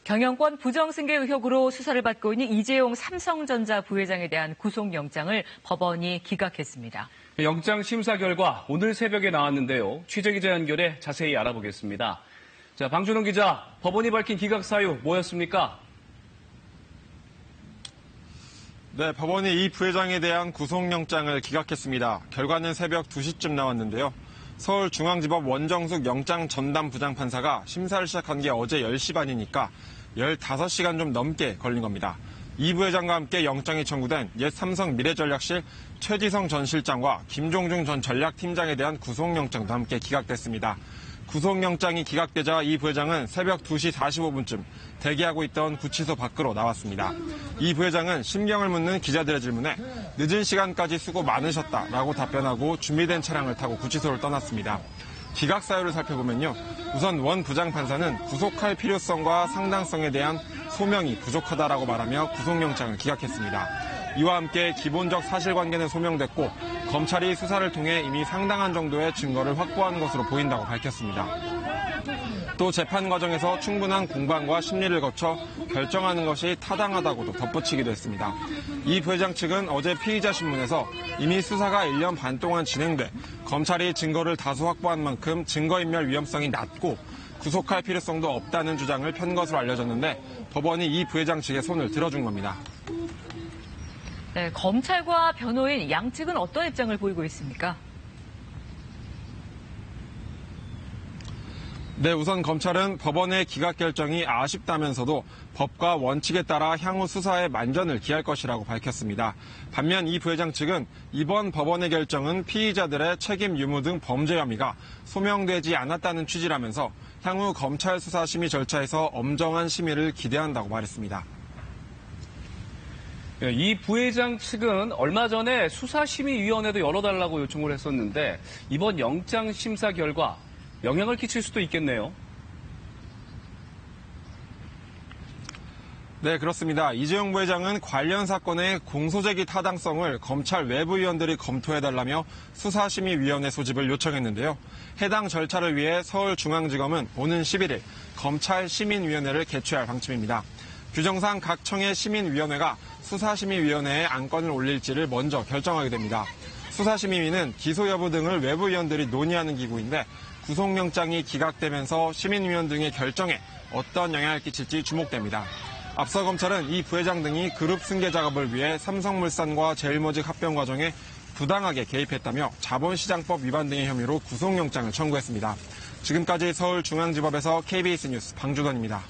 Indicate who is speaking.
Speaker 1: 경영권 부정승계 의혹으로 수사를 받고 있는 이재용 삼성전자 부회장에 대한 구속영장을 법원이 기각했습니다.
Speaker 2: 영장 심사 결과 오늘 새벽에 나왔는데요. 취재기자 연결해 자세히 알아보겠습니다. 자, 방준호 기자, 법원이 밝힌 기각 사유 뭐였습니까?
Speaker 3: 네, 법원이 이 부회장에 대한 구속영장을 기각했습니다. 결과는 새벽 2시쯤 나왔는데요. 서울중앙지법 원정숙 영장 전담 부장판사가 심사를 시작한 게 어제 10시 반이니까 15시간 좀 넘게 걸린 겁니다. 이 부회장과 함께 영장이 청구된 옛 삼성 미래전략실 최지성 전 실장과 김종중 전 전략팀장에 대한 구속영장도 함께 기각됐습니다. 구속영장이 기각되자 이 부회장은 새벽 2시 45분쯤 대기하고 있던 구치소 밖으로 나왔습니다. 이 부회장은 심경을 묻는 기자들의 질문에 늦은 시간까지 수고 많으셨다라고 답변하고 준비된 차량을 타고 구치소를 떠났습니다. 기각 사유를 살펴보면요. 우선 원 부장판사는 구속할 필요성과 상당성에 대한 소명이 부족하다라고 말하며 구속영장을 기각했습니다. 이와 함께 기본적 사실관계는 소명됐고 검찰이 수사를 통해 이미 상당한 정도의 증거를 확보한 것으로 보인다고 밝혔습니다. 또 재판 과정에서 충분한 공방과 심리를 거쳐 결정하는 것이 타당하다고도 덧붙이기도 했습니다. 이 부회장 측은 어제 피의자 신문에서 이미 수사가 1년 반 동안 진행돼 검찰이 증거를 다수 확보한 만큼 증거인멸 위험성이 낮고 구속할 필요성도 없다는 주장을 편 것으로 알려졌는데 법원이 이 부회장 측의 손을 들어준 겁니다.
Speaker 1: 네, 검찰과 변호인 양측은 어떤 입장을 보이고 있습니까?
Speaker 3: 네, 우선 검찰은 법원의 기각 결정이 아쉽다면서도 법과 원칙에 따라 향후 수사에 만전을 기할 것이라고 밝혔습니다. 반면 이 부회장 측은 이번 법원의 결정은 피의자들의 책임 유무 등 범죄 혐의가 소명되지 않았다는 취지라면서 향후 검찰 수사 심의 절차에서 엄정한 심의를 기대한다고 말했습니다.
Speaker 2: 이 부회장 측은 얼마 전에 수사심의위원회도 열어달라고 요청을 했었는데 이번 영장 심사 결과 영향을 끼칠 수도 있겠네요.
Speaker 3: 네, 그렇습니다. 이재용 부회장은 관련 사건의 공소제기 타당성을 검찰 외부위원들이 검토해달라며 수사심의위원회 소집을 요청했는데요. 해당 절차를 위해 서울중앙지검은 오는 11일 검찰시민위원회를 개최할 방침입니다. 규정상 각 청의 시민위원회가 수사심의위원회에 안건을 올릴지를 먼저 결정하게 됩니다. 수사심의위는 기소 여부 등을 외부위원들이 논의하는 기구인데 구속영장이 기각되면서 시민위원 등의 결정에 어떤 영향을 끼칠지 주목됩니다. 앞서 검찰은 이 부회장 등이 그룹 승계 작업을 위해 삼성물산과 제일모직 합병 과정에 부당하게 개입했다며 자본시장법 위반 등의 혐의로 구속영장을 청구했습니다. 지금까지 서울중앙지법에서 KBS 뉴스 방준원입니다.